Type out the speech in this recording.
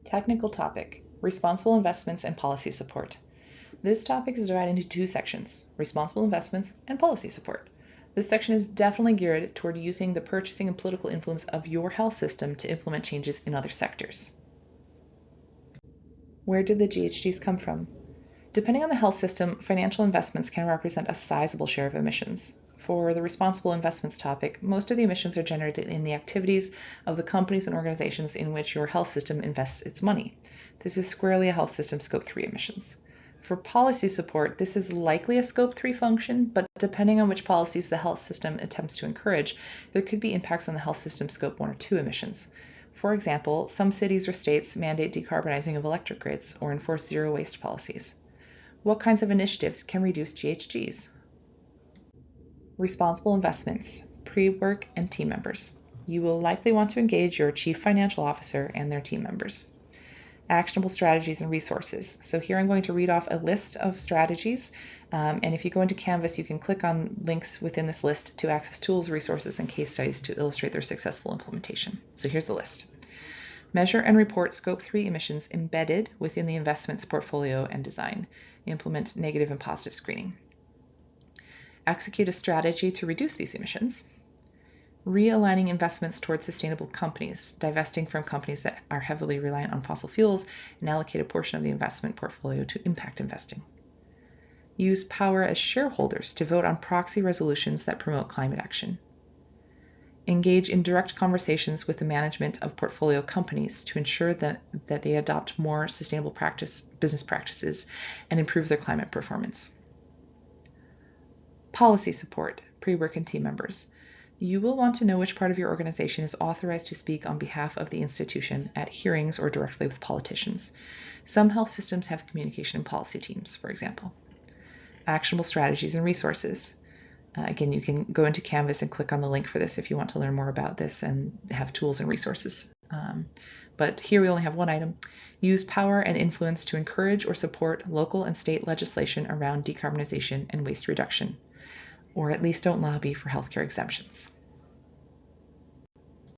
Technical topic, responsible investments and policy support. This topic is divided into two sections, responsible investments and policy support. This section is definitely geared toward using the purchasing and political influence of your health system to implement changes in other sectors. Where did the GHGs come from? Depending on the health system, financial investments can represent a sizable share of emissions. For the responsible investments topic, most of the emissions are generated in the activities of the companies and organizations in which your health system invests its money. This is squarely a health system Scope 3 emissions. For policy support, this is likely a Scope 3 function, but depending on which policies the health system attempts to encourage, there could be impacts on the health system Scope 1 or 2 emissions. For example, some cities or states mandate decarbonizing of electric grids or enforce zero waste policies. What kinds of initiatives can reduce GHGs? Responsible investments, pre-work, and team members. You will likely want to engage your chief financial officer and their team members. Actionable strategies and resources. So here I'm going to read off a list of strategies, and if you go into Canvas, you can click on links within this list to access tools, resources, and case studies to illustrate their successful implementation. So here's the list. Measure and report Scope 3 emissions embedded within the investments portfolio and design. Implement negative and positive screening. Execute a strategy to reduce these emissions. Realigning investments towards sustainable companies, divesting from companies that are heavily reliant on fossil fuels, and allocate a portion of the investment portfolio to impact investing. Use power as shareholders to vote on proxy resolutions that promote climate action. Engage in direct conversations with the management of portfolio companies to ensure that they adopt more sustainable business practices and improve their climate performance. Policy support, pre-work and team members. You will want to know which part of your organization is authorized to speak on behalf of the institution at hearings or directly with politicians. Some health systems have communication and policy teams, for example. Actionable strategies and resources. Again, you can go into Canvas and click on the link for this if you want to learn more about this and have tools and resources. But here we only have one item. Use power and influence to encourage or support local and state legislation around decarbonization and waste reduction, or at least don't lobby for healthcare exemptions.